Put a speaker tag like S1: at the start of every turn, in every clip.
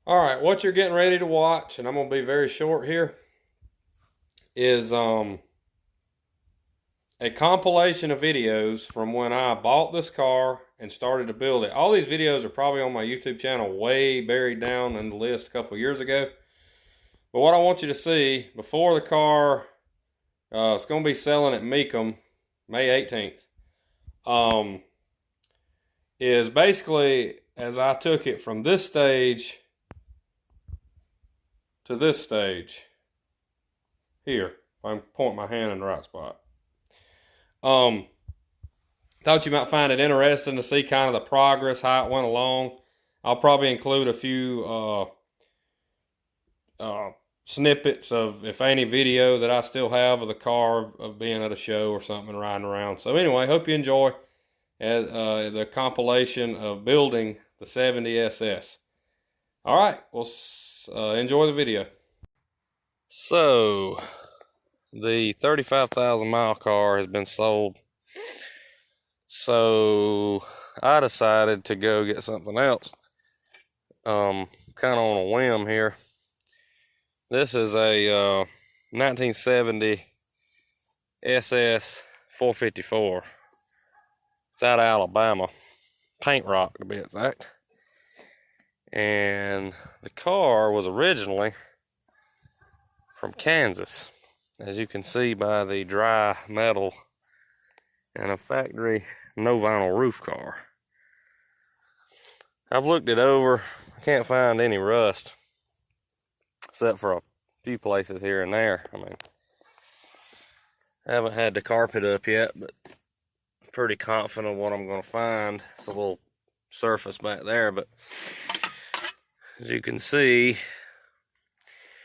S1: All right, what you're getting ready to watch, and I'm gonna be very short here, is a compilation of videos from when I bought this car and started to build it. All these videos are probably on my YouTube channel, way buried down in the list a couple years ago. But what I want you to see before the car, it's gonna be selling at Mecum, May 18th. Um, is basically as I took it from this stage to this stage here. If I can point my hand in the right spot. Um, Thought you might find it interesting to see kind of the progress, how it went along. I'll probably include a few snippets of, if any, video that I still have of the car, of being at a show or something and riding around. So anyway, hope you enjoy the compilation of building the 70 SS. All right, well, enjoy the video. So, the 35,000 mile car has been sold. So I decided to go get something else. Kind of on a whim here. This is a 1970 SS 454. It's out of Alabama, Paint Rock to be exact. And the car was originally from Kansas, as you can see by the dry metal and a factory no vinyl roof car. I've looked it over, I can't find any rust except for a few places here and there. I mean, I haven't had the carpet up yet, but I'm pretty confident what I'm going to find. It's a little surface back there, but as you can see,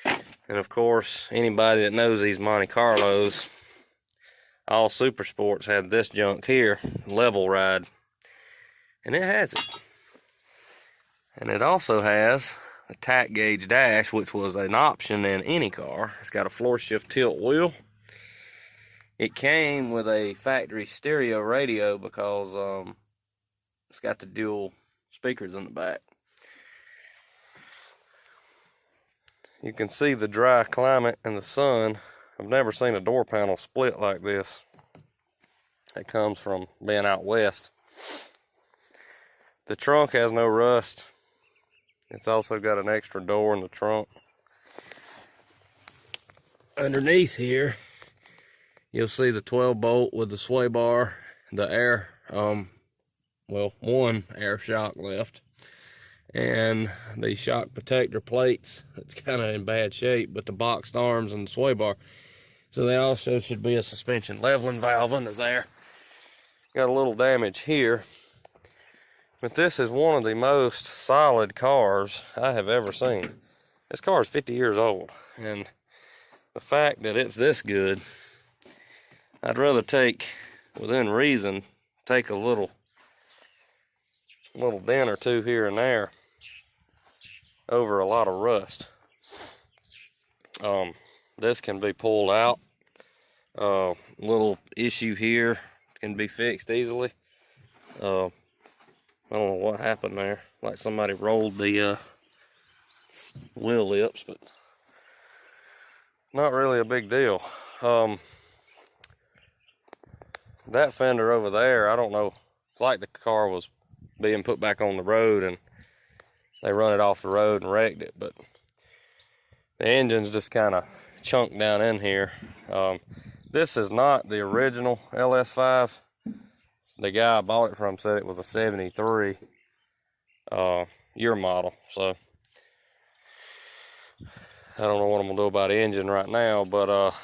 S1: and of course anybody that knows these Monte Carlos, all super sports had this junk here, level ride, and it has it. And it also has a tack gauge dash, which was an option in any car. It's got a floor shift tilt wheel. It came with a factory stereo radio because it's got the dual speakers in the back. You can see the dry climate and the sun. I've never seen a door panel split like this. It comes from being out west. The trunk has no rust. It's also got an extra door in the trunk. Underneath here, you'll see the 12 bolt with the sway bar, the air, well, one air shock left, and the shock protector plates. It's kind of in bad shape, but the boxed arms and the sway bar. So they also should be a suspension leveling valve under there. Got a little damage here. But this is one of the most solid cars I have ever seen. This car is 50 years old. And the fact that it's this good, I'd rather take, within reason, take a little dent or two here and there over a lot of rust. This can be pulled out. Little issue here can be fixed easily. I don't know what happened there. Like somebody rolled the wheel lips, but not really a big deal. That fender over there, I don't know. It's like the car was being put back on the road and they run it off the road and wrecked it, but the engine's just kind of chunked down in here. This is not the original LS5. The guy I bought it from said it was a 73 year model. So I don't know what I'm gonna do about the engine right now, but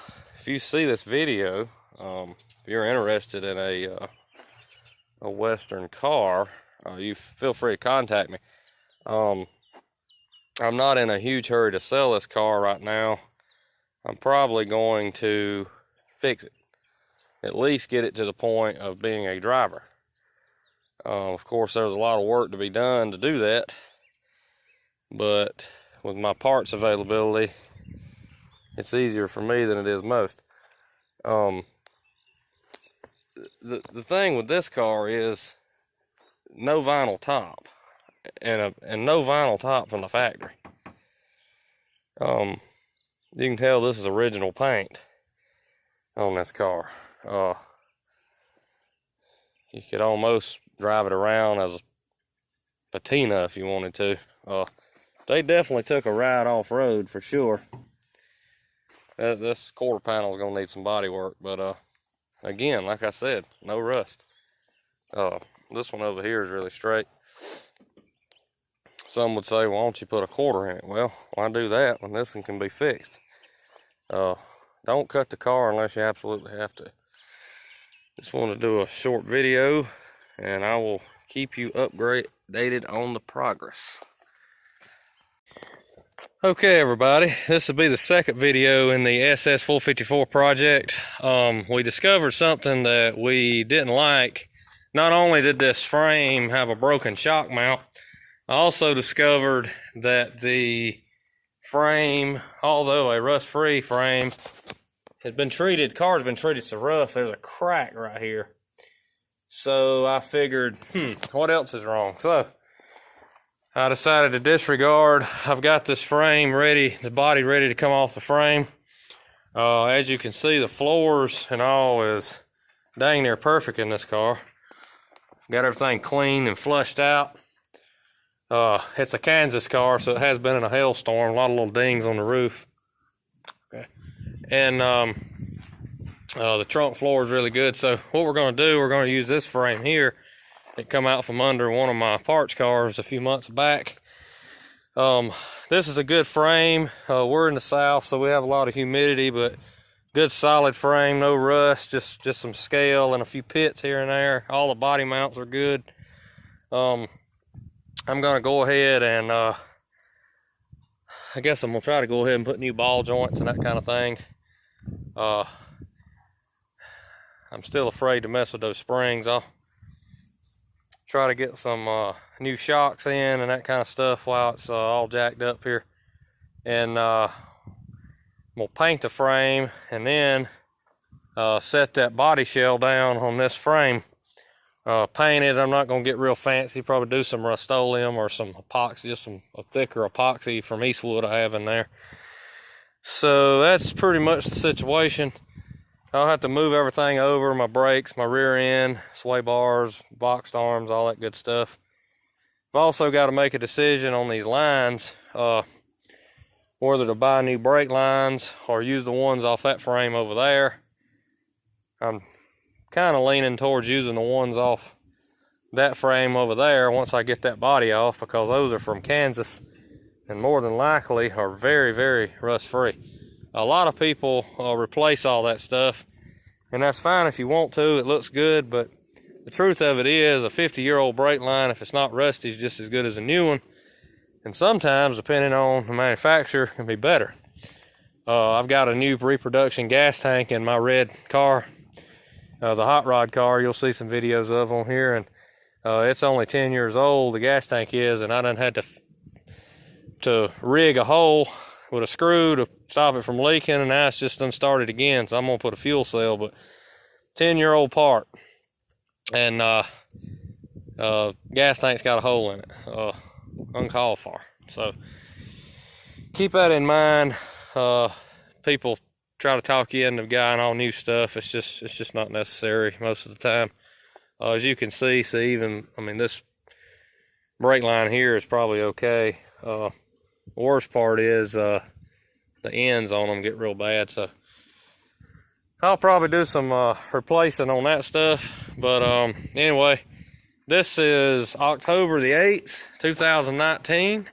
S1: if you see this video, if you're interested in a Western car, you feel free to contact me. I'm not in a huge hurry to sell this car right now. I'm probably going to fix it. At least get it to the point of being a driver. Of course, there's a lot of work to be done to do that. But with my parts availability, it's easier for me than it is most. The thing with this car is no vinyl top. And no vinyl top from the factory. You can tell this is original paint on this car. You could almost drive it around as a patina if you wanted to. They definitely took a ride off-road for sure. This quarter panel is gonna need some body work, but again, like I said, no rust. This one over here is really straight. Some would say, well, why don't you put a quarter in it? Well, why do that when this one can be fixed? Don't cut the car unless you absolutely have to. Just want to do a short video, and I will keep you updated on the progress. Okay, everybody, this will be the second video in the SS454 project. We discovered something that we didn't like. Not only did this frame have a broken shock mount, I also discovered that the frame, although a rust-free frame, had been treated, the car's been treated so rough, there's a crack right here. So I figured, what else is wrong? So I decided to disregard. I've got this frame ready, the body ready to come off the frame. As you can see, the floors and all is dang near perfect in this car. Got everything cleaned and flushed out. It's a Kansas car, so it has been in a hailstorm. A lot of little dings on the roof. Okay. And the trunk floor is really good. So what we're going to do, we're going to use this frame here. It come out from under one of my parts cars a few months back. This is a good frame. We're in the south, so we have a lot of humidity, but good solid frame, no rust, just some scale and a few pits here and there. All the body mounts are good. I'm gonna go ahead and I guess I'm gonna try to go ahead and put new ball joints and that kind of thing. I'm still afraid to mess with those springs. I'll try to get some new shocks in and that kind of stuff while it's all jacked up here. And we'll paint the frame and then set that body shell down on this frame. Paint it. I'm not going to get real fancy. Probably do some Rust-Oleum or some epoxy, just a thicker epoxy from Eastwood I have in there. So that's pretty much the situation. I'll have to move everything over, my brakes, my rear end, sway bars, boxed arms, all that good stuff. I've also got to make a decision on these lines, whether to buy new brake lines or use the ones off that frame over there. I'm kind of leaning towards using the ones off that frame over there once I get that body off, because those are from Kansas and more than likely are very, very rust free. A lot of people replace all that stuff, and that's fine if you want to. It looks good, but the truth of it is a 50-year-old brake line, if it's not rusty, is just as good as a new one, and sometimes, depending on the manufacturer, can be better. I've got a new reproduction gas tank in my red car, the hot rod car. You'll see some videos of on here, and it's only 10 years old, the gas tank is, and I done had to rig a hole with a screw to stop it from leaking, and now it's just done started again. So I'm gonna put a fuel cell, but 10-year-old part, and gas tank's got a hole in it, uncalled for. So keep that in mind. People try to talk you into buying all new stuff. It's just not necessary most of the time. As you can see, even, I mean, this brake line here is probably okay. The worst part is the ends on them get real bad, so I'll probably do some replacing on that stuff. But anyway, this is October the 8th, 2019,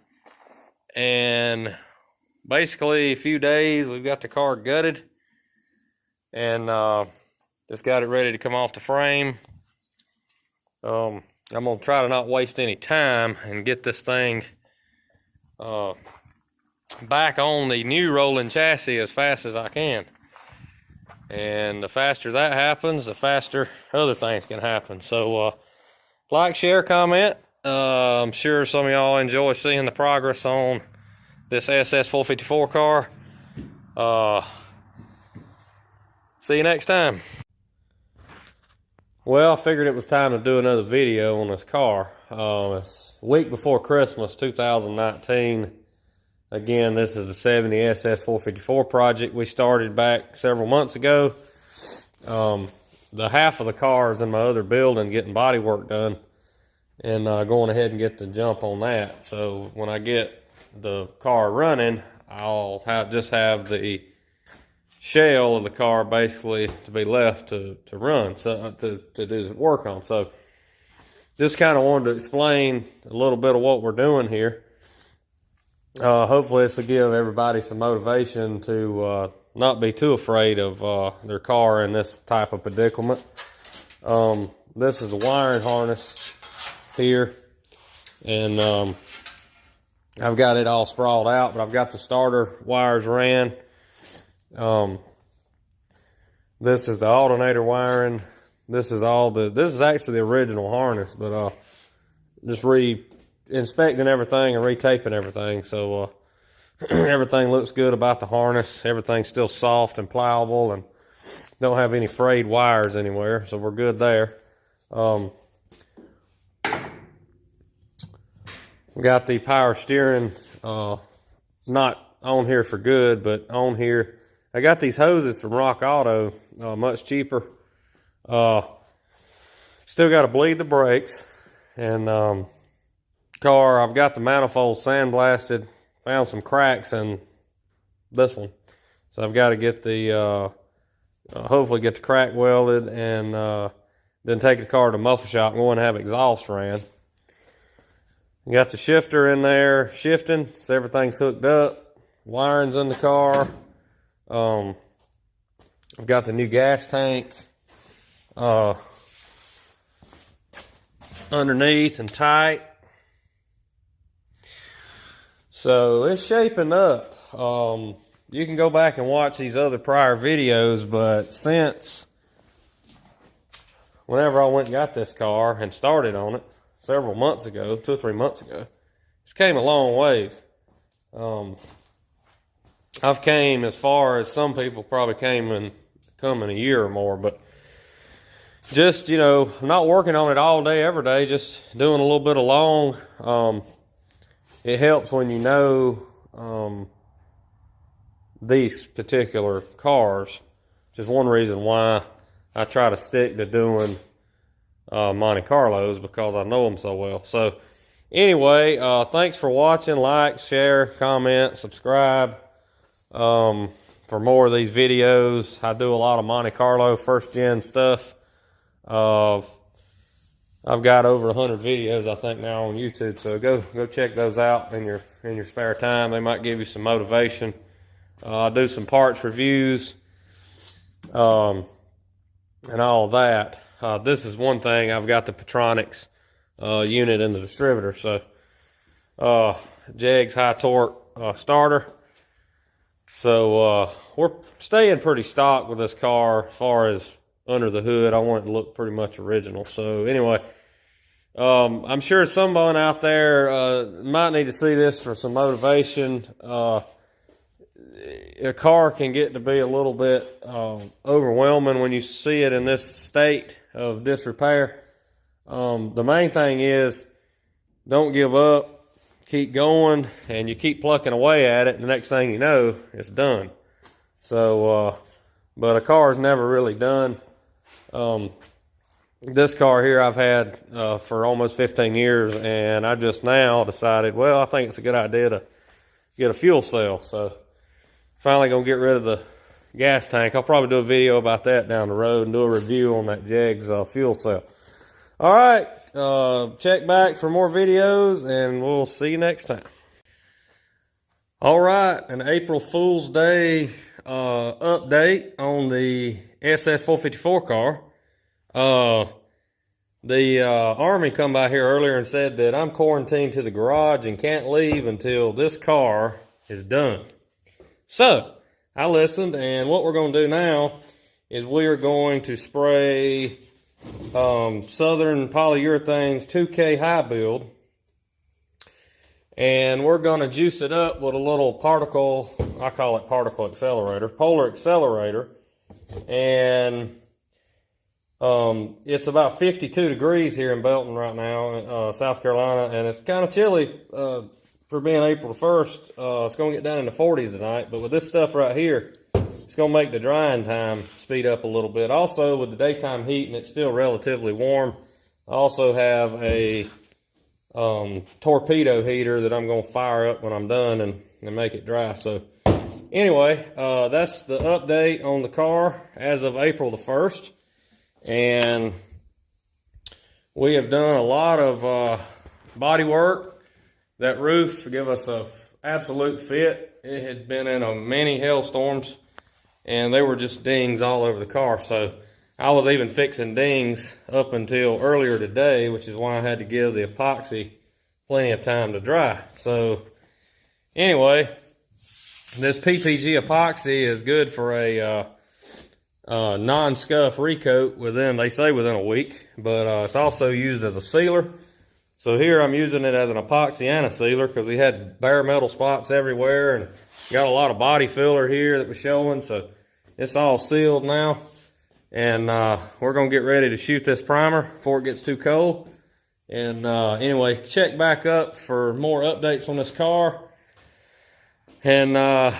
S1: and basically a few days we've got the car gutted and just got it ready to come off the frame. I'm gonna try to not waste any time and get this thing back on the new rolling chassis as fast as I can. And the faster that happens, the faster other things can happen. So like, share, comment. I'm sure some of y'all enjoy seeing the progress on this SS454 car. See you next time. Well, I figured it was time to do another video on this car. It's a week before Christmas 2019. Again, this is the 70 SS454 project we started back several months ago. The half of the car is in my other building getting body work done, and going ahead and get the jump on that. So when I get the car running, I'll just have the shell of the car basically to be left to run, so to do the work on. So just kind of wanted to explain a little bit of what we're doing here. Hopefully this will give everybody some motivation to not be too afraid of their car in this type of predicament. This is the wiring harness here, and I've got it all sprawled out, but I've got the starter wires ran. This is the alternator wiring. This is actually the original harness, but just inspecting everything and retaping everything. So everything looks good about the harness. Everything's still soft and pliable, and don't have any frayed wires anywhere, so we're good there. We got the power steering not on here for good, but on here. I got these hoses from Rock Auto, much cheaper. Still got to bleed the brakes, and car, I've got the manifold sandblasted. Found some cracks in this one, so I've got to get the hopefully get the crack welded, and then take the car to the muffle shop and go and have exhaust ran. You got the shifter in there shifting, so everything's hooked up. Wiring's in the car. I've got the new gas tank underneath and tight. So it's shaping up. You can go back and watch these other prior videos, but since whenever I went and got this car and started on it several months ago, 2 or 3 months ago, it's came a long ways. I've came as far as some people probably come in a year or more, but just, you know, I'm not working on it all day, every day, just doing a little bit along. It helps when you know these particular cars, which is one reason why I try to stick to doing Monte Carlos, because I know them so well. So anyway, thanks for watching. Like, share, comment, subscribe for more of these videos. I do a lot of Monte Carlo first gen stuff. I've got over 100 videos, I think, now on YouTube, so go check those out in your spare time. They might give you some motivation. I do some parts reviews and all that. This is one thing. I've got the Petronics unit in the distributor, so Jegs high torque starter. So we're staying pretty stock with this car as far as under the hood. I want it to look pretty much original. So anyway, I'm sure someone out there might need to see this for some motivation. A car can get to be a little bit overwhelming when you see it in this state of disrepair. The main thing is, don't give up, keep going, and you keep plucking away at it, and the next thing you know, it's done. So, but a car is never really done. This car here I've had for almost 15 years, and I just now decided, well, I think it's a good idea to get a fuel cell. So finally gonna get rid of the gas tank. I'll probably do a video about that down the road and do a review on that Jegs fuel cell. All right, check back for more videos, and we'll see you next time. All right, an April Fool's Day update on the SS454 car. The Army come by here earlier and said that I'm quarantined to the garage and can't leave until this car is done. So I listened, and what we're going to do now is we are going to spray Southern Polyurethanes 2K High Build, and we're going to juice it up with a little particle, I call it particle accelerator, polar accelerator, and it's about 52 degrees here in Belton right now, South Carolina, and it's kind of chilly for being April the 1st, it's going to get down in the 40s tonight. But with this stuff right here, it's going to make the drying time speed up a little bit. Also, with the daytime heat and it's still relatively warm, I also have a torpedo heater that I'm going to fire up when I'm done and make it dry. So anyway, that's the update on the car as of April the 1st. And we have done a lot of body work. That roof gave us a absolute fit. It had been in a many hailstorms and there were just dings all over the car. So I was even fixing dings up until earlier today, which is why I had to give the epoxy plenty of time to dry. So anyway, this PPG epoxy is good for a non-scuff recoat they say within a week, but it's also used as a sealer. So here I'm using it as an epoxy and a sealer because we had bare metal spots everywhere and got a lot of body filler here that was showing. So it's all sealed now. And we're going to get ready to shoot this primer before it gets too cold. And anyway, check back up for more updates on this car. And the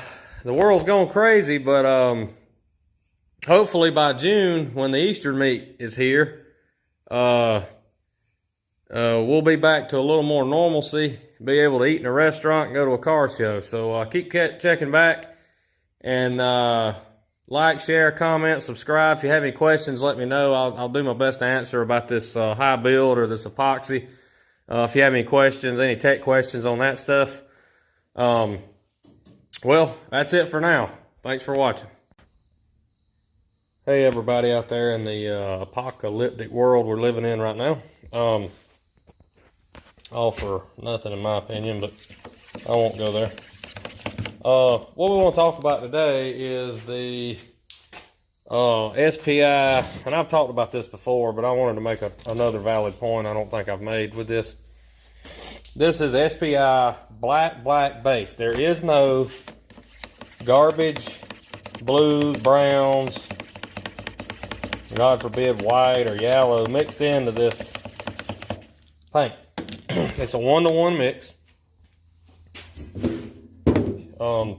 S1: world's going crazy, but hopefully by June, when the Eastern Meet is here, we'll be back to a little more normalcy, be able to eat in a restaurant and go to a car show. So keep checking back and like, share, comment, subscribe. If you have any questions, let me know. I'll do my best to answer about this high build or this epoxy. If you have any questions, any tech questions on that stuff. Well, that's it for now. Thanks for watching. Hey everybody out there in the apocalyptic world we're living in right now. All for nothing in my opinion, but I won't go there. What we want to talk about today is the SPI, and I've talked about this before, but I wanted to make another valid point I don't think I've made with this. This is SPI black base. There is no garbage, blues, browns, God forbid white or yellow mixed into this paint. It's a 1-to-1 mix.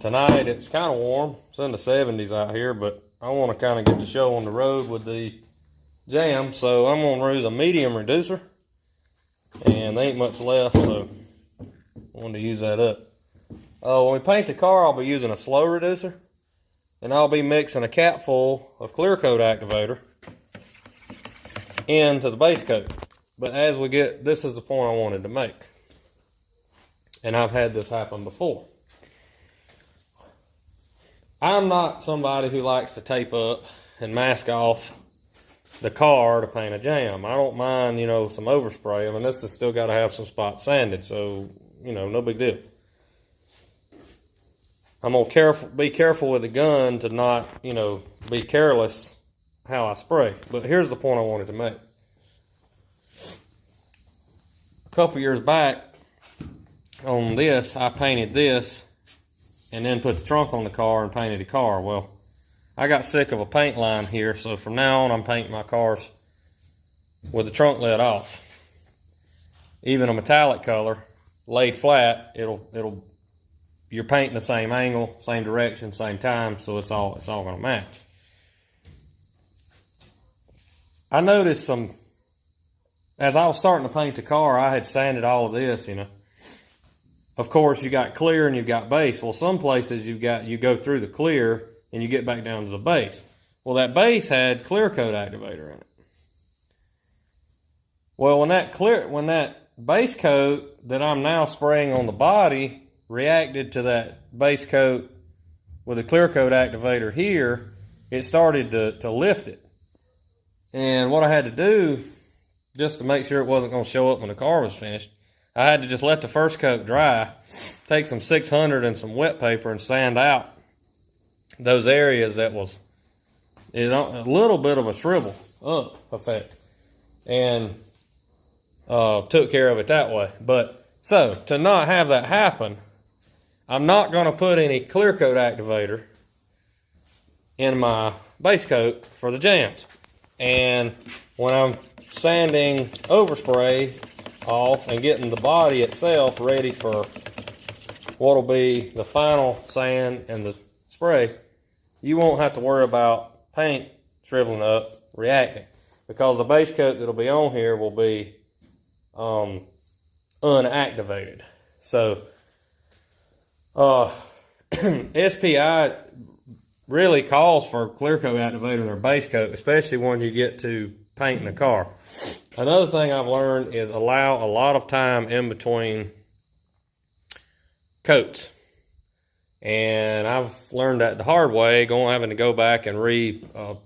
S1: Tonight it's kind of warm. It's in the 70s out here, but I want to kind of get the show on the road with the jam, so I'm going to use a medium reducer, and there ain't much left, so I wanted to use that up. When we paint the car, I'll be using a slow reducer, and I'll be mixing a cap full of clear coat activator into the base coat. But as we get, this is the point I wanted to make, and I've had this happen before. I'm not somebody who likes to tape up and mask off the car to paint a jam. I don't mind, you know, some overspray. I mean, this has still got to have some spots sanded, so, you know, no big deal. I'm going to be careful with the gun to not, you know, be careless how I spray. But here's the point I wanted to make. A couple years back on this, I painted this and then put the trunk on the car and painted the car. Well, I got sick of a paint line here, so from now on I'm painting my cars with the trunk lid off. Even a metallic color, laid flat, you're painting the same angle, same direction, same time, so it's all gonna match. I noticed as I was starting to paint the car, I had sanded all of this, you know. Of course, you got clear and you've got base. Well, some places you go through the clear and you get back down to the base. Well, that base had clear coat activator in it. Well, when that base coat that I'm now spraying on the body reacted to that base coat with a clear coat activator here, it started to lift it. And what I had to do, just to make sure it wasn't going to show up when the car was finished, I had to just let the first coat dry, take some 600 and some wet paper and sand out those areas that is a little bit of a shrivel up effect, and took care of it that way. But so to not have that happen, I'm not going to put any clear coat activator in my base coat for the jams. And when I'm sanding overspray off and getting the body itself ready for what'll be the final sand and the spray, you won't have to worry about paint shriveling up, reacting, because the base coat that'll be on here will be unactivated. So SPI really calls for clear coat activator in their base coat, especially when you get to painting the car. Another thing I've learned is allow a lot of time in between coats. And I've learned that the hard way, having to go back and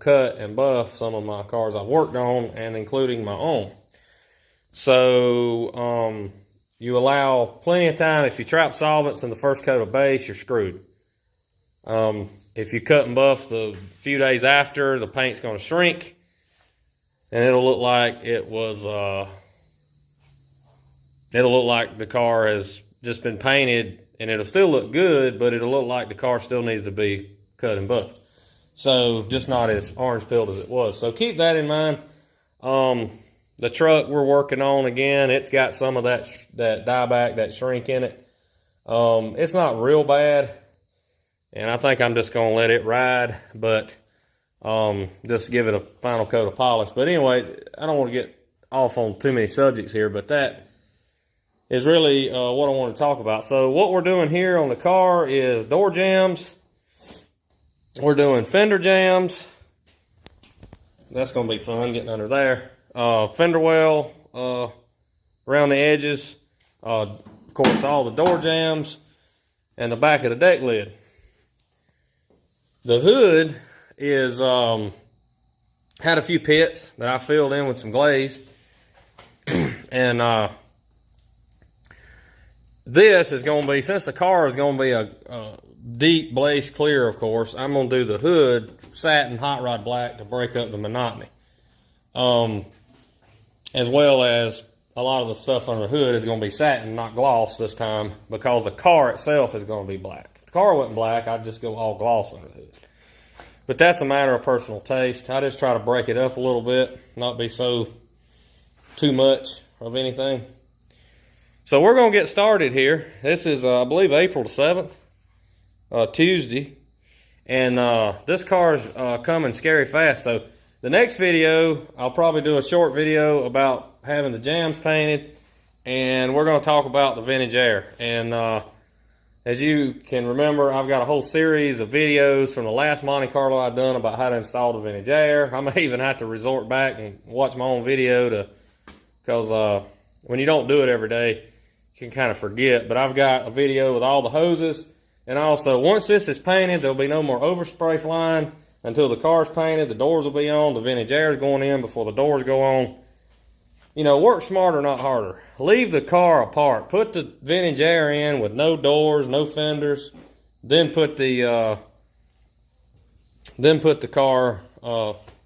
S1: cut and buff some of my cars I've worked on, and including my own. So you allow plenty of time. If you trap solvents in the first coat of base, you're screwed. If you cut and buff the few days after, the paint's going to shrink, and it'll look like it was. It'll look like the car has just been painted, and it'll still look good, but it'll look like the car still needs to be cut and buffed. So just not as orange pilled as it was. So keep that in mind. The truck we're working on, again, it's got some of that dieback, that shrink in it. It's not real bad, and I think I'm just going to let it ride, but just give it a final coat of polish. But anyway, I don't want to get off on too many subjects here, but that is really what I want to talk about. So what we're doing here on the car is door jams. We're doing fender jams. That's going to be fun, getting under there. Fender well around the edges. Of course, all the door jams and the back of the deck lid. The hood is had a few pits that I filled in with some glaze. And this is going to be, since the car is going to be a deep blaze clear, of course, I'm going to do the hood satin hot rod black to break up the monotony. As well as a lot of the stuff on the hood is going to be satin, not gloss this time, because the car itself is going to be black. If the car wasn't black, I'd just go all gloss under the hood. But that's a matter of personal taste. I just try to break it up a little bit, not be too much of anything. So we're going to get started here. This is, I believe, April the 7th, Tuesday. And this car's coming scary fast. So the next video, I'll probably do a short video about having the jams painted. And we're going to talk about the vintage air. And as you can remember, I've got a whole series of videos from the last Monte Carlo I've done about how to install the vintage air. I may even have to resort back and watch my own video because when you don't do it every day, you can kind of forget. But I've got a video with all the hoses. And also, once this is painted, there'll be no more overspray flying until the car's painted. The doors will be on. The vintage air is going in before the doors go on. You know, work smarter, not harder. Leave the car apart. Put the vintage air in with no doors, no fenders. Then put the car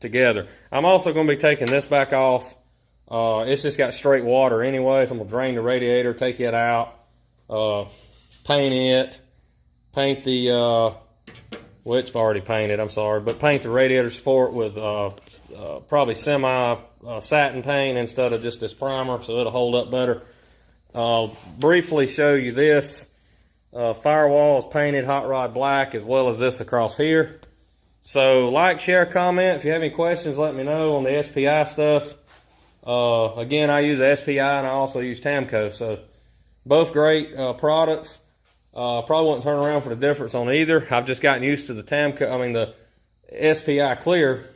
S1: together. I'm also going to be taking this back off. It's just got straight water anyway, so I'm going to drain the radiator, take it out, paint it, paint the, well, it's already painted, I'm sorry, but paint the radiator support with probably satin paint instead of just this primer, so it'll hold up better. I'll briefly show you this. Firewall is painted hot rod black, as well as this across here. So like, share, comment. If you have any questions, let me know on the SPI stuff. Again, I use SPI and I also use Tamco, so both great products. Probably wouldn't turn around for the difference on either. I've just gotten used to the the SPI clear,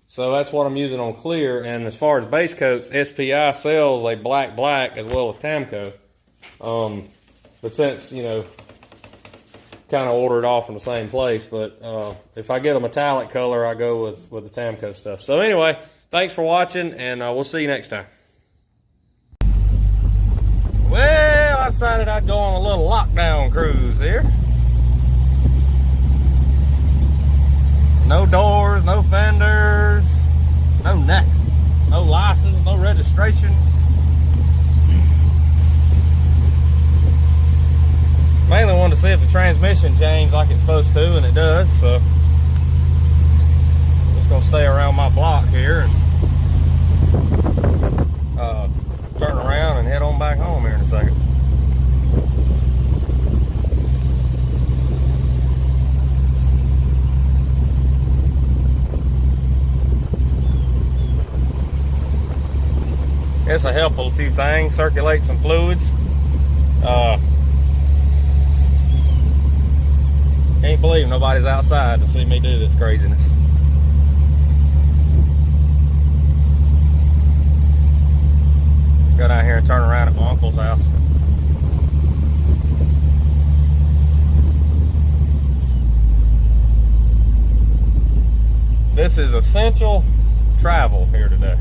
S1: so that's what I'm using on clear. And as far as base coats, SPI sells a black as well as Tamco. But since, you know, kind of ordered off from the same place, but if I get a metallic color, I go with the Tamco stuff. So anyway, thanks for watching, and we'll see you next time. Well, I decided I'd go on a little lockdown cruise here. No doors, no fenders, no nothing. No license, no registration. Mainly wanted to see if the transmission changed like it's supposed to, and it does, so I'm just gonna stay around my block here and turn around and head on back home here in a second. This will help a few things, circulate some fluids. Can't believe nobody's outside to see me do this craziness. Go down here and turn around at my uncle's house. This is essential travel here today.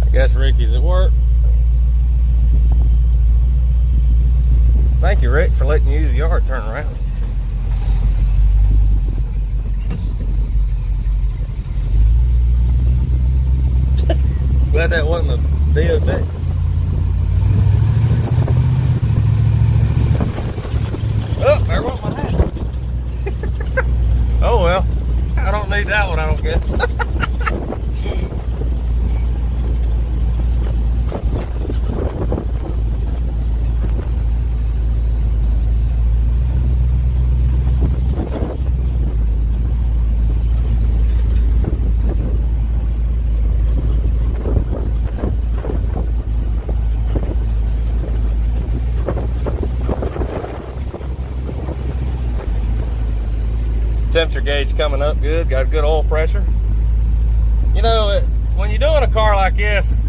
S1: I guess Ricky's at work. Thank you, Rick, for letting you use the yard turn around. Glad that wasn't a DOT. Oh, there went my hat. Oh well, I don't need that one, I don't guess. Temperature gauge coming up good, got good oil pressure. You know, when you're doing a car like this,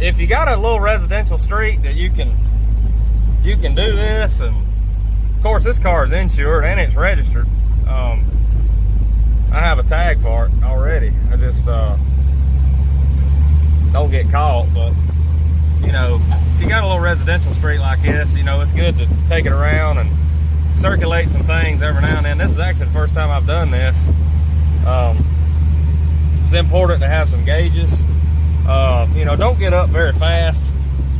S1: if you got a little residential street that you can do this, and of course this car is insured and it's registered. I have a tag for it already. I just don't get caught. But you know, if you got a little residential street like this, you know, it's good to take it around and circulate some things every now and then. This is actually the first time I've done this. It's important to have some gauges. You know, don't get up very fast.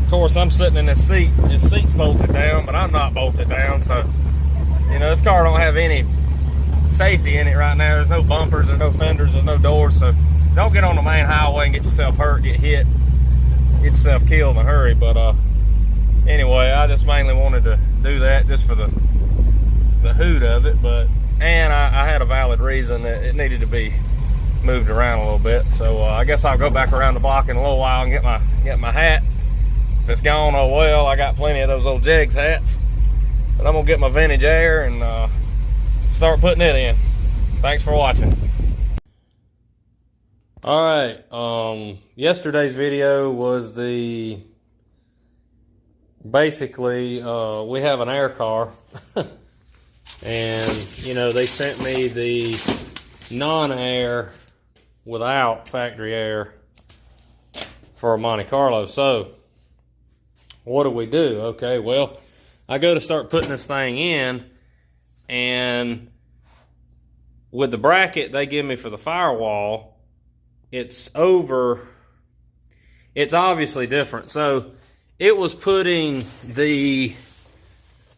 S1: Of course, I'm sitting in this seat. This seat's bolted down, but I'm not bolted down. So, you know, this car don't have any safety in it right now. There's no bumpers, there's no fenders, there's no doors. So don't get on the main highway and get yourself hurt, get hit, get yourself killed in a hurry. But anyway, I just mainly wanted to do that just for the hoot of it, and I had a valid reason that it needed to be moved around a little bit. So I guess I'll go back around the block in a little while and get my hat. If it's gone, oh well, I got plenty of those old Jegs hats. But I'm gonna get my vintage air and start putting it in. Thanks for watching. All right, yesterday's video was basically we have an air car. And you know, they sent me the non-air without factory air for a Monte Carlo. So what do we do? Okay, well, I go to start putting this thing in, and with the bracket they give me for the firewall, it's obviously different. So it was putting the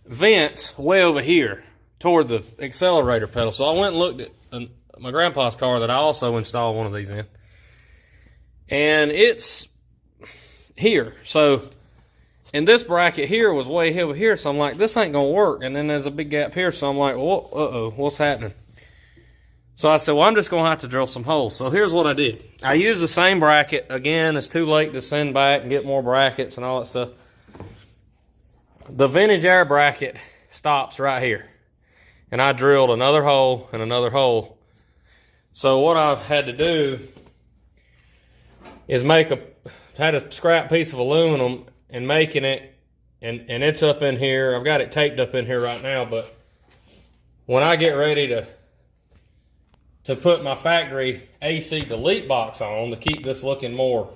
S1: vents way over here toward the accelerator pedal. So I went and looked at my grandpa's car that I also installed one of these in, and it's here. So, and this bracket here was way over here, so I'm like, this ain't gonna work. And then there's a big gap here, so I'm like, well, uh-oh, what's happening? So I said, well, I'm just gonna have to drill some holes. So here's what I did. I used the same bracket. Again, it's too late to send back and get more brackets and all that stuff. The vintage air bracket stops right here. And I drilled another hole and another hole. So what I had to do is had a scrap piece of aluminum and making it, and it's up in here. I've got it taped up in here right now, but when I get ready to put my factory AC delete box on to keep this looking more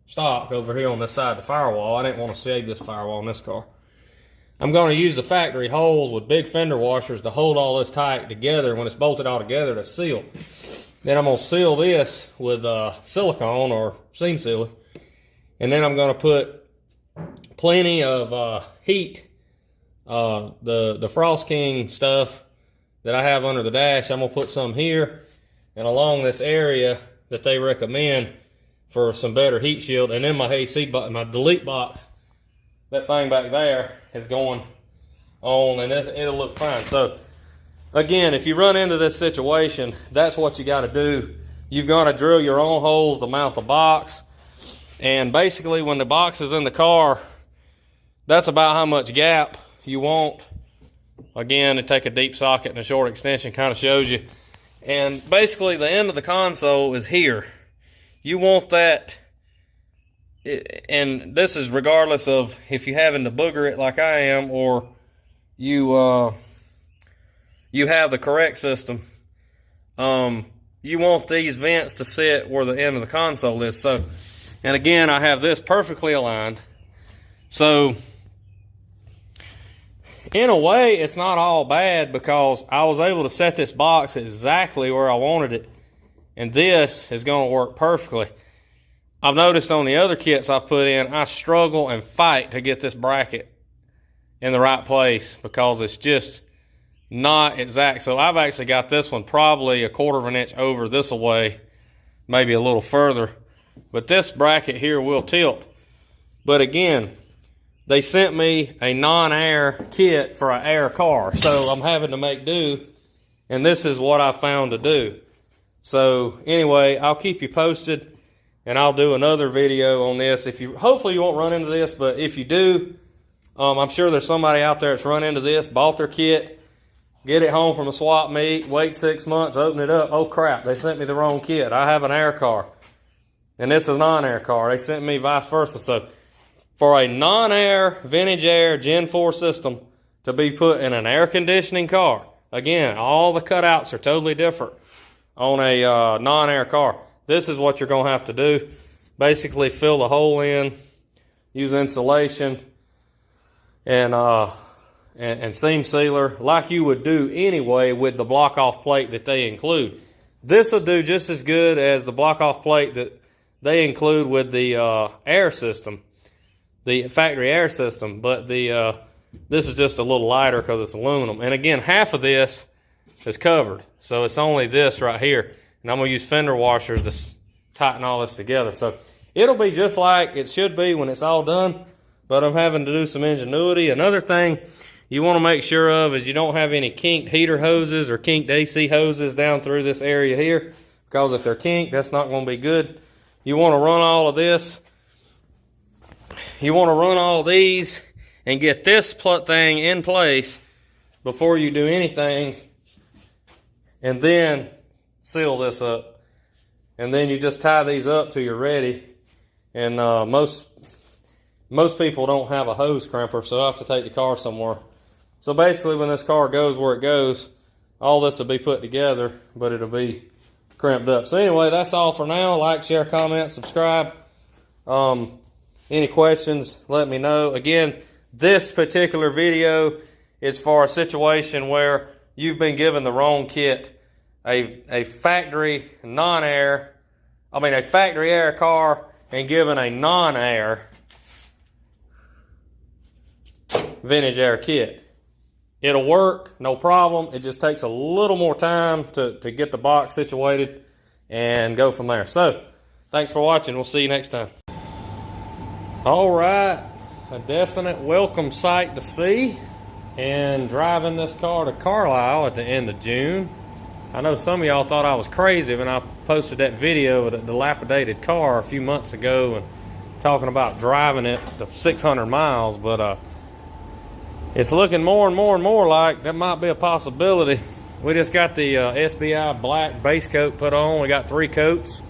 S1: stock over here on this side of the firewall, I didn't want to shade this firewall in this car. I'm going to use the factory holes with big fender washers to hold all this tight together when it's bolted all together to seal. Then I'm going to seal this with silicone or seam sealer. And then I'm going to put plenty of heat, the Frost King stuff that I have under the dash. I'm gonna put some here and along this area that they recommend for some better heat shield. And then my AC box, my delete box, that thing back there is going on, and it'll look fine. So again, if you run into this situation, that's what you got to do. You've got to drill your own holes to mount the box. And basically, when the box is in the car, that's about how much gap you want. Again, to take a deep socket and a short extension kind of shows you. And basically, the end of the console is here. You want that, and this is regardless of if you're having to booger it like I am, or you have the correct system. You want these vents to sit where the end of the console is. So, and again, I have this perfectly aligned. So, in a way, it's not all bad because I was able to set this box exactly where I wanted it. And this is going to work perfectly. I've noticed on the other kits I've put in, I struggle and fight to get this bracket in the right place because it's just not exact. So I've actually got this one probably 1/4 of an inch over this away, maybe a little further. But this bracket here will tilt. But again, they sent me a non-air kit for an air car. So I'm having to make do, and this is what I found to do. So anyway, I'll keep you posted, and I'll do another video on this. Hopefully you won't run into this, but if you do, I'm sure there's somebody out there that's run into this, bought their kit, get it home from a swap meet, wait 6 months, open it up. Oh crap, they sent me the wrong kit. I have an air car, and this is non-air car. They sent me vice versa. So for a non-air, vintage air Gen 4 system to be put in an air conditioning car, again, all the cutouts are totally different on a non-air car. This is what you're going to have to do. Basically fill the hole in, use insulation, and seam sealer like you would do anyway with the block-off plate that they include. This will do just as good as the block-off plate that they include with the air system, the factory air system, but this is just a little lighter because it's aluminum. And again, half of this is covered, so it's only this right here. And I'm going to use fender washers to tighten all this together. So it'll be just like it should be when it's all done, but I'm having to do some ingenuity. Another thing you want to make sure of is you don't have any kinked heater hoses or kinked AC hoses down through this area here, because if they're kinked, that's not going to be good. You want to run all of this. You want to run all these and get this thing in place before you do anything, and then seal this up. And then you just tie these up till you're ready. And most people don't have a hose crimper, so I have to take the car somewhere. So basically, when this car goes where it goes, all this will be put together, but it'll be crimped up. So anyway, that's all for now. Like, share, comment, subscribe. Any questions, let me know. Again, this particular video is for a situation where you've been given the wrong kit. A factory non-air, a factory air car, and given a non-air vintage air kit. It'll work, no problem. It just takes a little more time to get the box situated and go from there. So, thanks for watching. We'll see you next time. All right, a definite welcome sight to see. And driving this car to Carlisle at the end of June. I know some of y'all thought I was crazy when I posted that video of the dilapidated car a few months ago and talking about driving it to 600 miles, but it's looking more and more and more like that might be a possibility. We just got the SBI black base coat put on. We got 3 coats.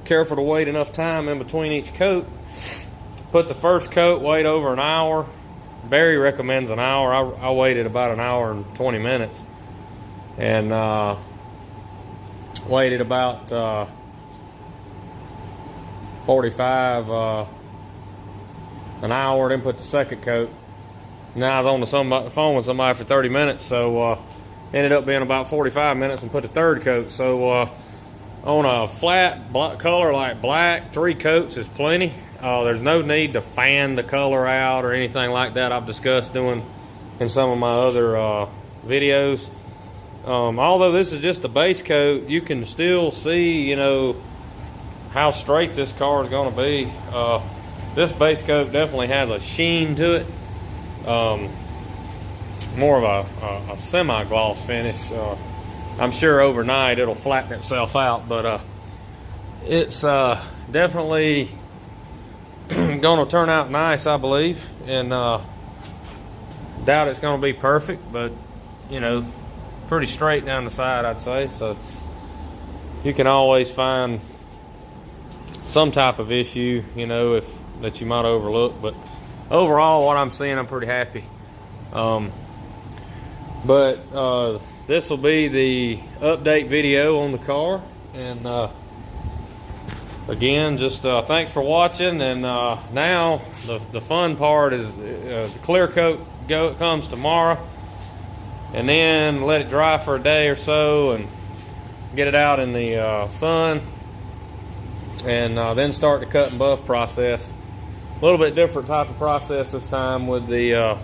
S1: Careful to wait enough time in between each coat. Put the first coat, wait over an hour. Barry recommends an hour. I waited about an hour and 20 minutes. And waited about 45 an hour, then put the second coat. Now I was on the phone with somebody for 30 minutes, so ended up being about 45 minutes and put the third coat. So on a flat color like black, 3 coats is plenty. There's no need to fan the color out or anything like that. I've discussed doing in some of my other videos. Although this is just a base coat, you can still see, you know, how straight this car is going to be. This base coat definitely has a sheen to it. More of a semi-gloss finish. I'm sure overnight it'll flatten itself out, but it's definitely going to turn out nice, I believe. And doubt it's going to be perfect, but you know, pretty straight down the side, I'd say. So you can always find some type of issue, you know, that you might overlook. But overall, what I'm seeing, I'm pretty happy. But this will be the update video on the car. And again, just thanks for watching. And now the fun part is the clear coat comes tomorrow, and then let it dry for a day or so and get it out in the sun, and then start the cut and buff process. A little bit different type of process this time with the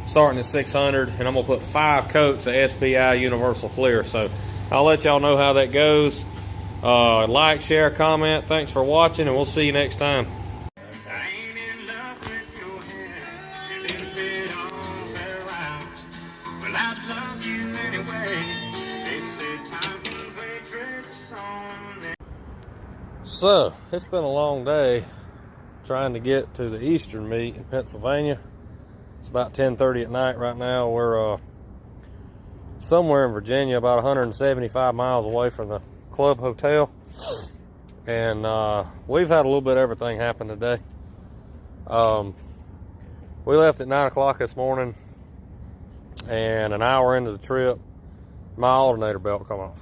S1: starting at 600, and I'm gonna put 5 coats of SPI Universal Clear. So I'll let y'all know how that goes. Like, share, comment. Thanks for watching, and we'll see you next time. So, it's been a long day trying to get to the Eastern Meet in Pennsylvania. It's about 10:30 at night right now. We're somewhere in Virginia, about 175 miles away from the club hotel. And we've had a little bit of everything happen today. We left at 9 o'clock this morning, and an hour into the trip, my alternator belt come off.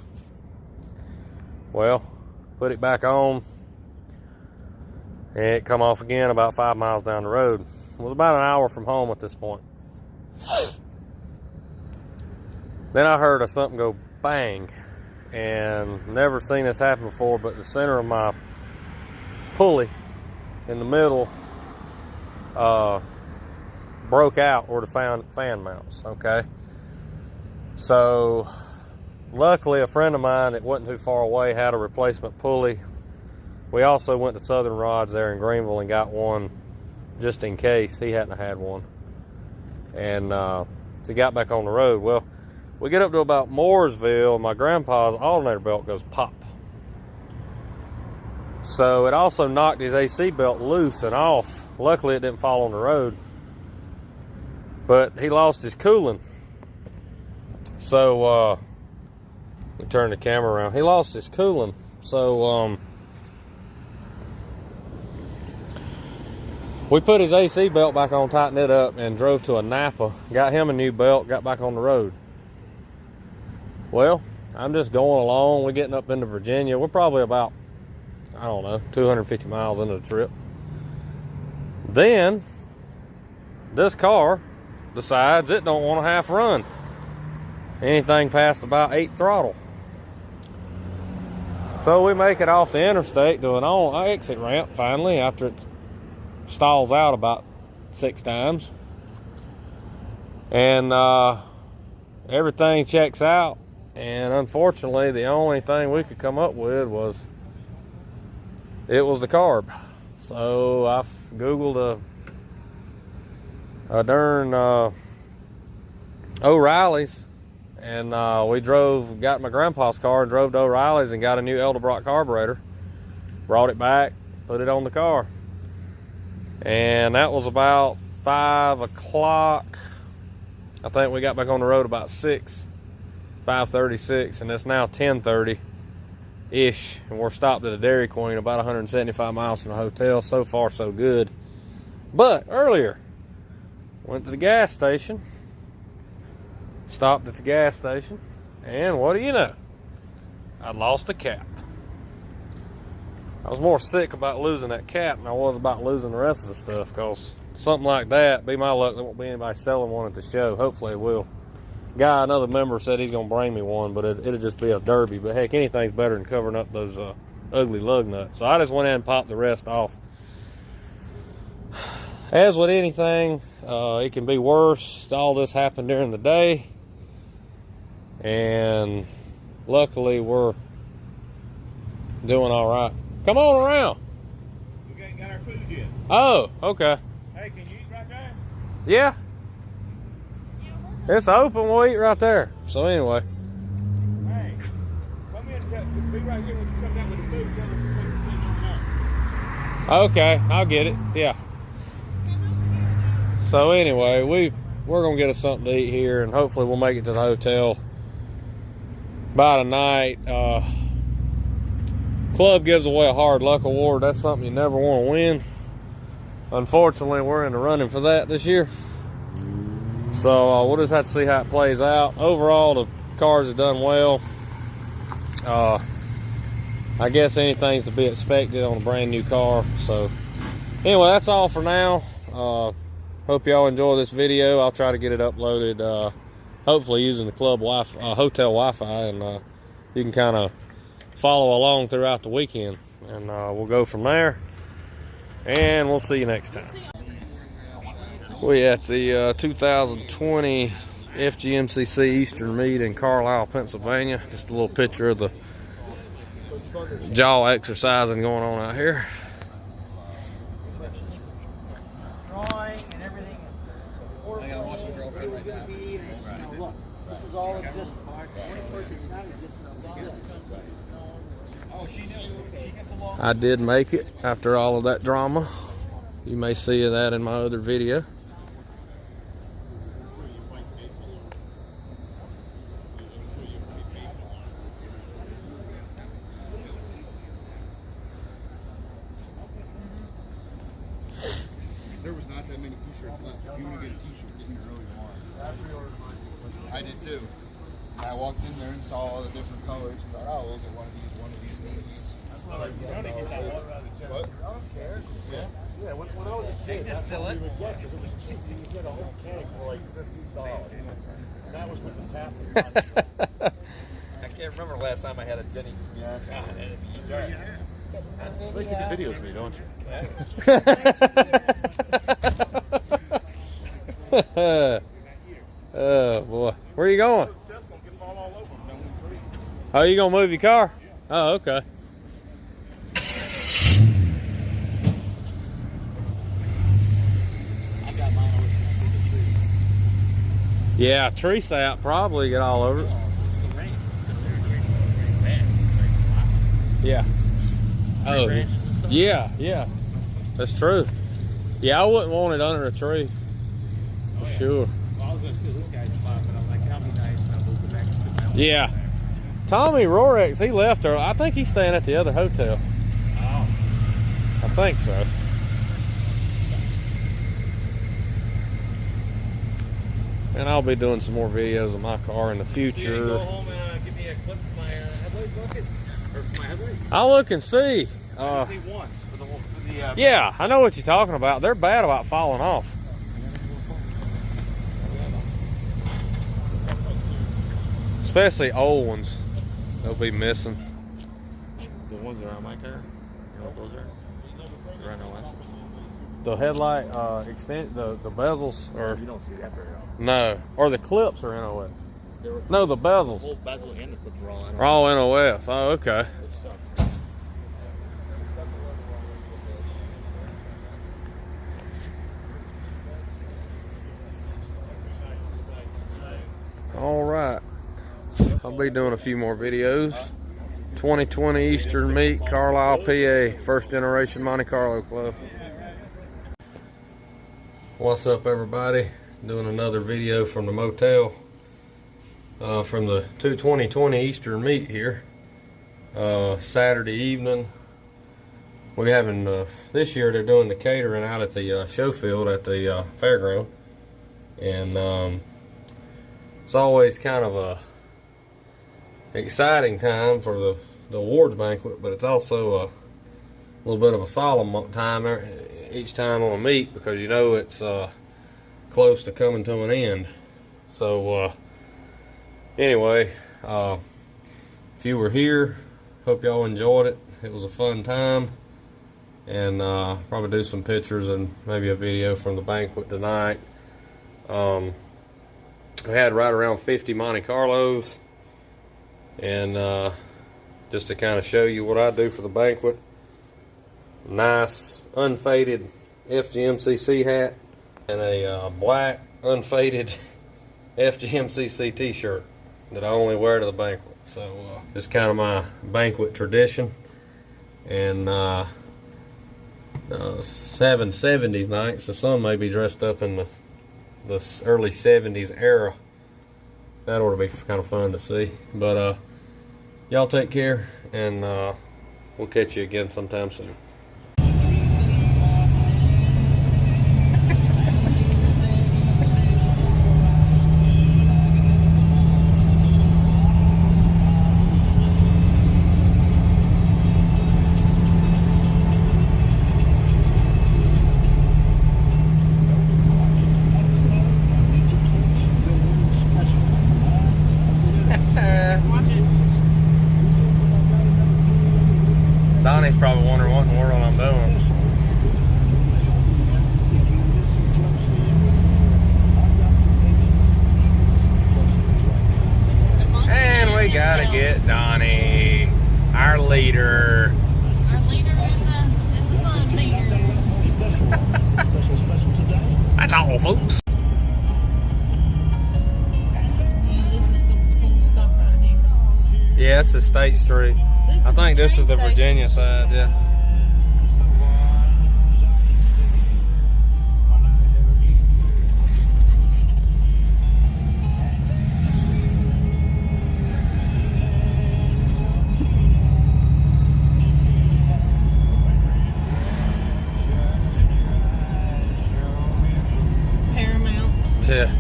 S1: Well, put it back on, and it come off again about 5 miles down the road. It was about an hour from home at this point. Then I heard something go bang, and never seen this happen before, but the center of my pulley in the middle broke out where the fan mounts. Okay, so luckily a friend of mine that wasn't too far away had a replacement pulley. We also went to Southern Rods there in Greenville and got one just in case he hadn't had one. And so he got back on the road. Well, we get up to about Mooresville, and my grandpa's alternator belt goes pop. So it also knocked his AC belt loose and off. Luckily it didn't fall on the road, but he lost his cooling. So we turn the camera around. He lost his cooling. So we put his AC belt back on, tightened it up, and drove to a Napa. Got him a new belt, got back on the road. Well, I'm just going along. We're getting up into Virginia. We're probably about, I don't know, 250 miles into the trip. Then this car decides it don't want to half run anything past about 8 throttle. So we make it off the interstate to an on exit ramp finally, after it stalls out about 6 times, and everything checks out. And unfortunately, the only thing we could come up with was it was the carb. So I googled a darn O'Reilly's, and we got my grandpa's car and drove to O'Reilly's and got a new Edelbrock carburetor, brought it back, put it on the car. And that was about 5 o'clock. I think we got back on the road about 5:36, and it's now 10:30-ish, and we're stopped at a Dairy Queen about 175 miles from the hotel. So far, so good. But earlier, went to the gas station, stopped at the gas station, and what do you know? I lost a cap. I was more sick about losing that cap than I was about losing the rest of the stuff, because something like that, be my luck, there won't be anybody selling one at the show. Hopefully it will. Another member said he's going to bring me one, but it'll just be a derby. But heck, anything's better than covering up those ugly lug nuts. So I just went in and popped the rest off. As with anything, it can be worse. All this happened during the day. and luckily we're doing all right. Come on around.
S2: We ain't got our food yet.
S1: Oh, okay.
S2: Hey, can you eat right there?
S1: Yeah. It's open. We'll eat right there. So anyway.
S2: Hey, come in. Be right here when you come down with the food. Tell us what you're sitting over there.
S1: Okay, I'll get it. Yeah. So anyway, we're gonna get us something to eat here, and hopefully we'll make it to the hotel by tonight. Club gives away a hard luck award. That's something you never want to win. Unfortunately, we're in the running for that this year. So we'll just have to see how it plays out. Overall, the cars have done well. I guess anything's to be expected on a brand new car. So anyway, that's all for now. Hope y'all enjoy this video. I'll try to get it uploaded, hopefully using the club hotel Wi-Fi, and you can kind of follow along throughout the weekend, and we'll go from there, and we'll see you next time. We at the 2020 FGMCC Eastern Meet in Carlisle, Pennsylvania. Just a little picture of the jaw exercising going on out here.
S3: Drawing and everything. I gotta watch the girlfriend right now. Look, this is all just
S1: I did make it after all of that drama. You may see that in my other video.
S4: There was not that many t-shirts left. If you want to get a t-shirt, get in here early tomorrow. I did too. I walked in there and saw all the different colors and thought, oh, we'll get one of these, one of these, one of these. What?
S3: I don't care.
S4: Yeah.
S3: Yeah, when I was a kid, that's what we would get, because it was cheap. You could get a whole keg for like $50. And that was with the tap.
S5: I can't remember the last time I had a Jenny.
S2: Look at the videos of me, don't you?
S1: Oh boy, where are you going? Oh, you gonna move your car? Oh, okay. Yeah, tree sap probably get all over it. Yeah. Oh, yeah. That's true. Yeah, I wouldn't want it under a tree. For sure.
S2: Well, I was going to steal this guy's spot, but I'm like, that'll be nice. And I'll lose it back to the mountain.
S1: Yeah. Tommy Rorex, he left her. I think he's staying at the other hotel.
S2: Oh.
S1: I think so. And I'll be doing some more videos of my car in the future.
S2: Go home and give me a clip for my headlight bucket? Or for my headlight?
S1: I'll look and see.
S2: I just need one for the
S1: Yeah, I know what you're talking about. They're bad about falling off. Especially old ones. They'll be missing.
S2: The ones that are on my car? You know what those are? They're on no license.
S1: The headlight extent, the bezels are
S2: You don't see that very often.
S1: no, or the clips are NOS. No, the bezels
S2: The whole bezel and the clips are all on.
S1: are all NOS. Oh, okay.
S2: It sucks.
S1: All right. I'll be doing a few more videos. 2020 Eastern Meet, Carlisle, PA. First generation Monte Carlo Club. What's up, everybody? Doing another video from the motel. From the 2020 Eastern Meet here. Saturday evening. We're having, this year they're doing the catering out at the show field at the fairground. And it's always kind of a exciting time for the awards banquet, but it's also a little bit of a solemn time each time on a meet, because you know it's close to coming to an end. So anyway, if you were here, hope y'all enjoyed it. It was a fun time, and probably do some pictures and maybe a video from the banquet tonight. We had right around 50 Monte Carlos. And just to kind of show you what I do for the banquet, nice unfaded FGMCC hat and a black unfaded FGMCC t-shirt that I only wear to the banquet. So it's kind of my banquet tradition. And having 70s nights, the son may be dressed up in the early 70s era. That ought to be kind of fun to see. But y'all take care, and we'll catch you again sometime soon. Donnie's probably wondering what in the world I'm doing. And we gotta get Donnie, our leader.
S6: Our leader in the fun meter.
S1: That's all, folks.
S6: Yeah, this is cool stuff right here.
S1: Yeah, this is State Street. I think this is the Virginia side, yeah.
S6: Paramount.
S1: Yeah,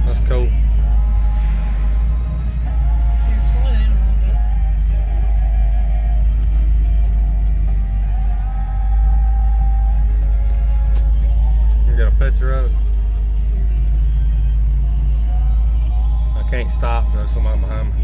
S1: that's cool.
S6: Here, slow down a little bit.
S1: You got a picture of it? I can't stop, there's somebody behind me.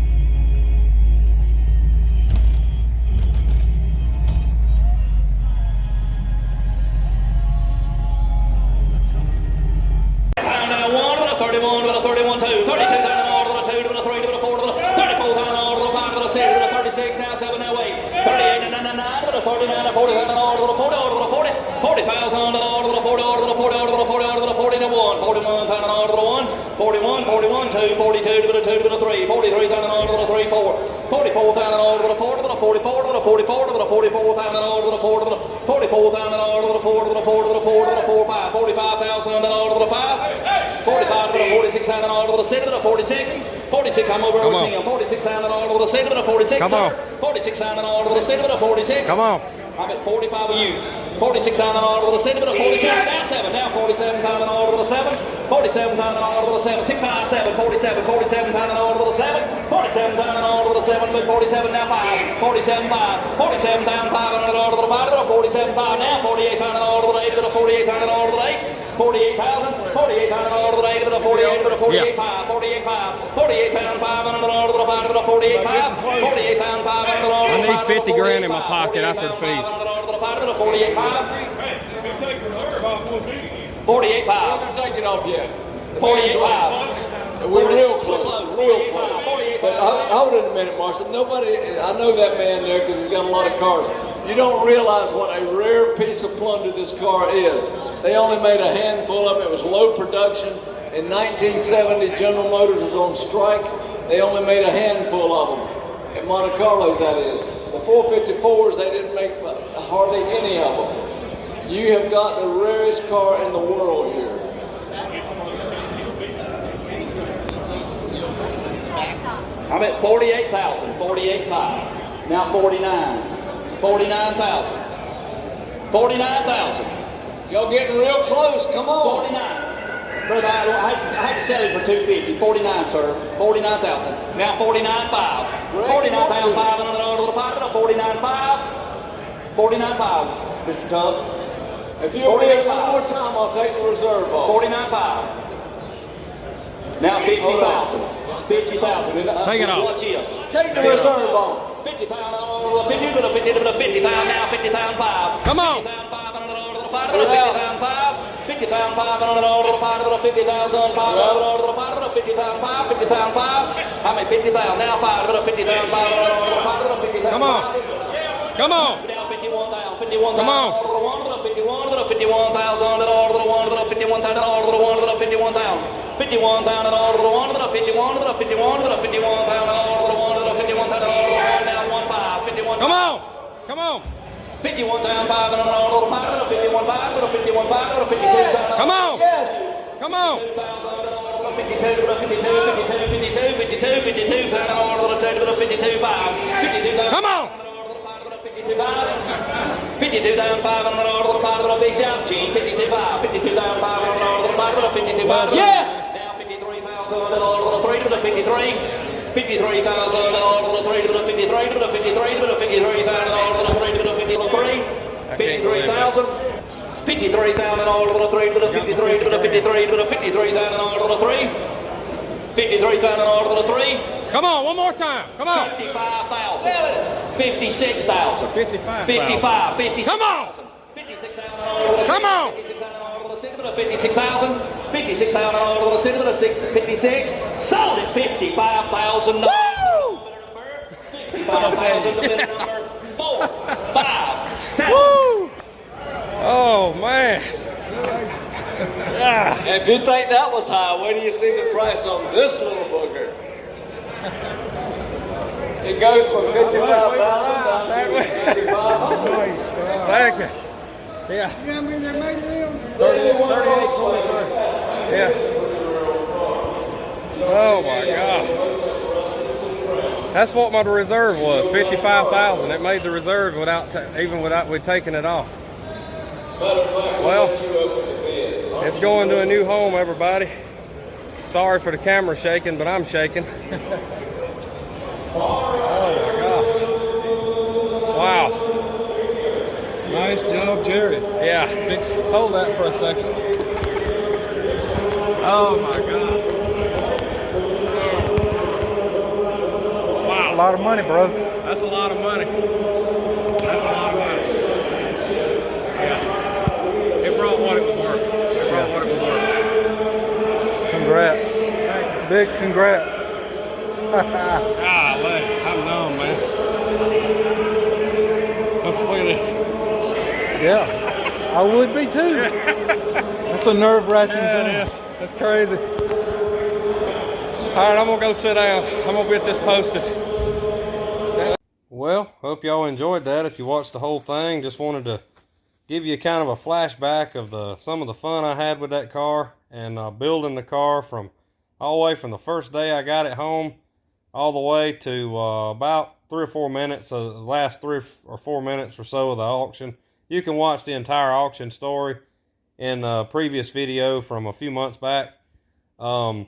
S1: I'm over on 46 on the order of the center of the 46. Come on. 46 on the order of the center of the 46. Come on. I'm at 45 of you. 46 on the order of the center of the 46. Now 7. Now 47 on the order of the 7. 47 on the order of the 7. 6, 5, 7. 47. 47 on the order of the 7. 47 on the order of the 7. But 47 now 5. 47 5. 47 down 5 on the order of the 5. 47 5 now. 48 on the order of the 8. 48 on the order of the 8. 48,000, 48 on the order of the 8 to the 48 to the 48 5, 48 5, 48 pound 5 on the order of the 5 to the 48 5, 48 pound 5 on the order of the 5.
S2: I need 50 grand in my pocket after the fees.
S1: 48 5. 48 5.
S5: Don't take it off yet.
S1: 48 5.
S5: We're real close, real close. But hold it a minute, Marshall. Nobody, I know that man there because he's got a lot of cars. You don't realize what a rare piece of plunder this car is. They only made a handful of it. It was low production. In 1970, General Motors was on strike. They only made a handful of them. At Monte Carlo's, that is. The 454s, they didn't make hardly any of them. You have got the rarest car in the world here.
S1: I'm at 48,000, 48.5. Now 49, 49,000, 49,000.
S5: Y'all getting real close, come on.
S1: 49. Brother, I had to sell it for 250. 49, sir. 49,000. Now 49.5. 49 pound 5 on the order of the 5. 49.5. 49.5. Mr. Tubb.
S5: If you'll be here one more time, I'll take the reserve off.
S1: 49.5. Now 50,000. 50,000.
S2: Take it off.
S1: Watch this.
S5: Take the reserve off.
S1: 50 pound on the 50 to the 50 pound now. 50 pound 5.
S2: Come on.
S1: 50 pound 5 on the order of the 5. 50 pound 5. 50 pound 5 on the order of the 5 to the 50,000 5 on the order of the 5 to the
S5: 50,000, 50,000, 5. How many 50,000? Now 5, little 50,000, 5,
S2: Come on. Come on.
S5: Now 51,000, 51,000.
S2: Come on.
S5: Little 51, little 51,000, little 1, little 51,000, little 1, little 51,000. 51,000, little 1, little 51, little 51, little 51,000, little 1, little 51,000, little 1, now 1, 5, 51.
S2: Come on. Come on.
S5: 51 down, 5 and a little 5, little 51, 5, little 51, 5, little 52.
S2: Come on.
S5: Yes.
S2: Come on.
S5: 52, 52, 52, 52, 52, 52, little 2, little 52, 5. 52 down.
S2: Come on.
S5: 52, 5. 52 down, 5 and a little 5, little 52, 52, 5. 52 down, 5 and a little 5, little 52, 5. Yes. Now 53,000, little 3, little 53. 53,000, little 3, little 53, little 53, little 53,000, little 3, little 53, 53,000, 53,000, little 3, little 53, little 53, little 53,000, little 3, 53,000, little 3.
S2: Come on, one more time. Come on.
S5: 55,000, 56,000,
S2: 55,000.
S5: 55, 56,000.
S2: Come on.
S5: 56,000,
S2: Come on.
S5: 56,000, 56,000, 56, sold at 55,000.
S2: Woo!
S5: 55,000 to bid number 4, 5, 7.
S2: Woo! Oh, man. Ah.
S5: If you think that was high, where do you see the price on this little booger? It goes from 55,000 down to 5,500.
S2: Thank you. Yeah. 38, 23. Yeah. Oh my gosh. That's what my reserve was, 55,000. It made the reserve even without we taking it off. Well, it's going to a new home, everybody. Sorry for the camera shaking, but I'm shaking. Oh my gosh. Wow. Nice job, Jerry. Yeah, hold that for a second. Oh my God. Wow. A lot of money, bro. That's a lot of money. That's a lot of money. Yeah. It brought what it was worth. It brought what it was worth. Congrats. Big congrats. I'm known, man. Let's look at this. Yeah, I would be too. That's a nerve-wracking thing. It is. That's crazy. All right, I'm gonna go sit down. I'm gonna get this posted. Well, hope y'all enjoyed that. If you watched the whole thing, just wanted to give you kind of a flashback of some of the fun I had with that car and building the car from all the way from the first day I got it home all the way to about 3 or 4 minutes, the last 3 or 4 minutes or so of the auction. You can watch the entire auction story in a previous video from a few months back. And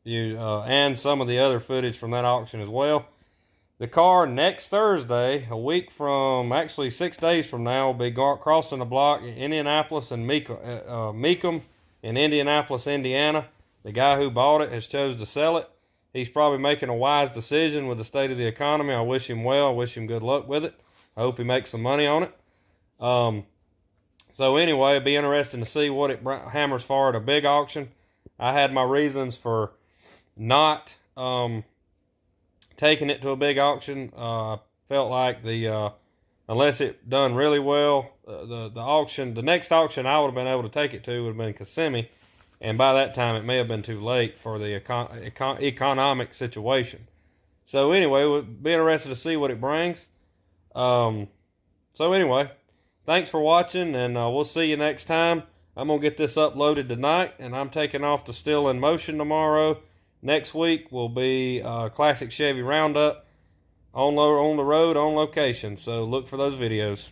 S2: some of the other footage from that auction as well. The car next Thursday, a week from, actually 6 days from now, will be crossing the block in Indianapolis and mecum in Indianapolis, Indiana. The guy who bought it has chose to sell it. He's probably making a wise decision with the state of the economy. I wish him well. I wish him good luck with it. I hope he makes some money on it. So anyway, it'd be interesting to see what it hammers for at a big auction. I had my reasons for not taking it to a big auction. I felt like unless it done really well, the next auction I would have been able to take it to would have been Kissimmee, and by that time it may have been too late for the economic situation. So anyway, we'll be interested to see what it brings. So anyway, thanks for watching, and we'll see you next time. I'm going to get this uploaded tonight, and I'm taking off to Still in Motion tomorrow. Next week will be Classic Chevy Roundup on the road, on location. So look for those videos.